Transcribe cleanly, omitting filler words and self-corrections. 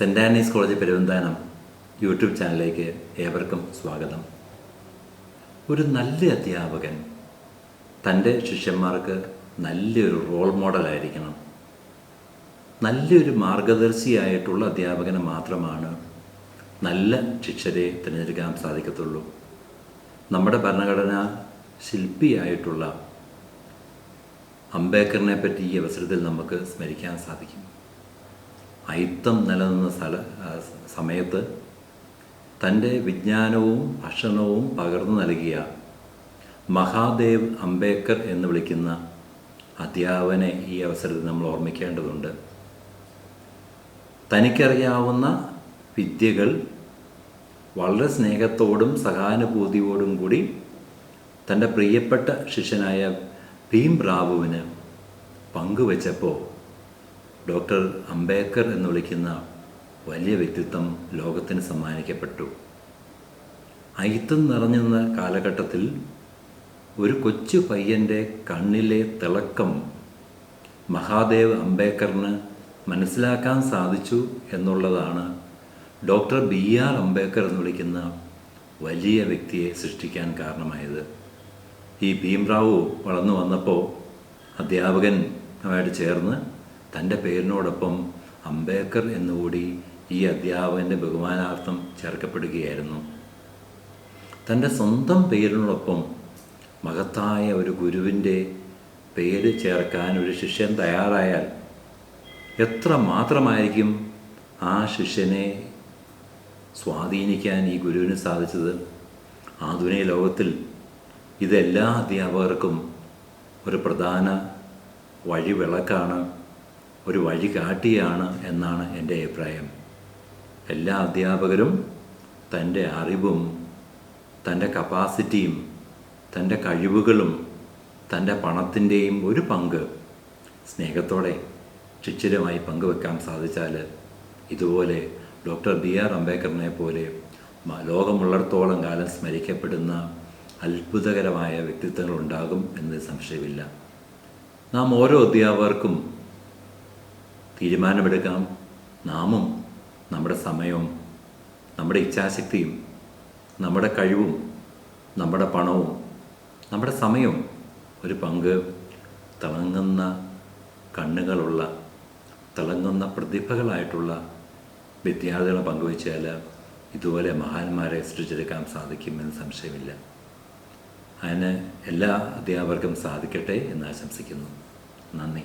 Cent Anne's college Peruvanthanam YouTube ചാനലിലേക്ക് ഏവർക്കും സ്വാഗതം. ഒരു നല്ല അധ്യാപകൻ തൻ്റെ ശിഷ്യന്മാർക്ക് നല്ലൊരു റോൾ മോഡലായിരിക്കണം. നല്ലൊരു മാർഗദർശിയായിട്ടുള്ള അധ്യാപകന് മാത്രമാണ് നല്ല ശിഷ്യരെ തിരഞ്ഞെടുക്കാൻ സാധിക്കത്തുള്ളൂ. നമ്മുടെ ഭരണഘടനാ ശില്പിയായിട്ടുള്ള അംബേദ്കറിനെ പറ്റി ഈ അവസരത്തിൽ നമുക്ക് സ്മരിക്കാൻ സാധിക്കും. അയിത്തം നിലനിന്ന സമയത്ത് തൻ്റെ വിജ്ഞാനവും ഭക്ഷണവും പകർന്നു നൽകിയ മഹാദേവ് അംബേദ്കർ എന്ന് വിളിക്കുന്ന അധ്യാപകനെ ഈ അവസരത്തിൽ നമ്മൾ ഓർമ്മിക്കേണ്ടതുണ്ട്. തനിക്കറിയാവുന്ന വിദ്യകൾ വളരെ സ്നേഹത്തോടും സഹാനുഭൂതിയോടും കൂടി തൻ്റെ പ്രിയപ്പെട്ട ശിഷ്യനായ ഭീം റാവുവിന് പങ്കുവച്ചപ്പോൾ ഡോക്ടർ അംബേദ്കർ എന്ന് വിളിക്കുന്ന വലിയ വ്യക്തിത്വം ലോകത്തിന് സമ്മാനിക്കപ്പെട്ടു. അയിത്തം നിറഞ്ഞുന്ന കാലഘട്ടത്തിൽ ഒരു കൊച്ചു പയ്യൻ്റെ കണ്ണിലെ തിളക്കം മഹാദേവ് അംബേദ്കറിന് മനസ്സിലാക്കാൻ സാധിച്ചു എന്നുള്ളതാണ് ഡോക്ടർ BR അംബേദ്കർ എന്ന് വിളിക്കുന്ന വലിയ വ്യക്തിയെ സൃഷ്ടിക്കാൻ കാരണമായത്. ഈ ഭീംറാവു വളർന്നു വന്നപ്പോൾ അധ്യാപകനുമായിട്ട് ചേർന്ന് തൻ്റെ പേരിനോടൊപ്പം അംബേദ്കർ എന്നുകൂടി ഈ അധ്യാപകൻ്റെ ബഹുമാനാർത്ഥം ചേർക്കപ്പെടുകയായിരുന്നു. തൻ്റെ സ്വന്തം പേരിനോടൊപ്പം മഹത്തായ ഒരു ഗുരുവിൻ്റെ പേര് ചേർക്കാൻ ഒരു ശിഷ്യൻ തയ്യാറായാൽ എത്ര മാത്രമായിരിക്കും ആ ശിഷ്യനെ സ്വാധീനിക്കാൻ ഈ ഗുരുവിന് സാധിച്ചത്. ആധുനിക ലോകത്തിൽ ഇതെല്ലാ അധ്യാപകർക്കും ഒരു പ്രധാന വഴിവിളക്കാണ്, ഒരു വഴികാട്ടിയാണ് എന്നാണ് എൻ്റെ അഭിപ്രായം. എല്ലാ അധ്യാപകരും തൻ്റെ അറിവും തൻ്റെ കപ്പാസിറ്റിയും തൻ്റെ കഴിവുകളും തൻ്റെ പണത്തിൻ്റെയും ഒരു പങ്ക് സ്നേഹത്തോടെ ശിഷ്യരുമായി പങ്കുവെക്കാൻ സാധിച്ചാൽ ഇതുപോലെ ഡോക്ടർ BR അംബേദ്കറിനെ പോലെ ലോകമുള്ളിടത്തോളം കാലം സ്മരിക്കപ്പെടുന്ന അത്ഭുതകരമായ വ്യക്തിത്വങ്ങളുണ്ടാകും എന്ന് സംശയമില്ല. നാം ഓരോ അധ്യാപകർക്കും തീരുമാനമെടുക്കാം. നാമും നമ്മുടെ സമയവും നമ്മുടെ ഇച്ഛാശക്തിയും നമ്മുടെ കഴിവും നമ്മുടെ പണവും നമ്മുടെ സമയവും ഒരു പങ്ക് തിളങ്ങുന്ന കണ്ണുകളുള്ള തിളങ്ങുന്ന പ്രതിഭകളായിട്ടുള്ള വിദ്യാർത്ഥികളെ പങ്കുവച്ചാൽ ഇതുപോലെ മഹാന്മാരെ സൃഷ്ടിച്ചെടുക്കാൻ സാധിക്കുമെന്ന് സംശയമില്ല. അതിന് എല്ലാ അധ്യാപകർക്കും സാധിക്കട്ടെ എന്ന് ആശംസിക്കുന്നു. നന്ദി.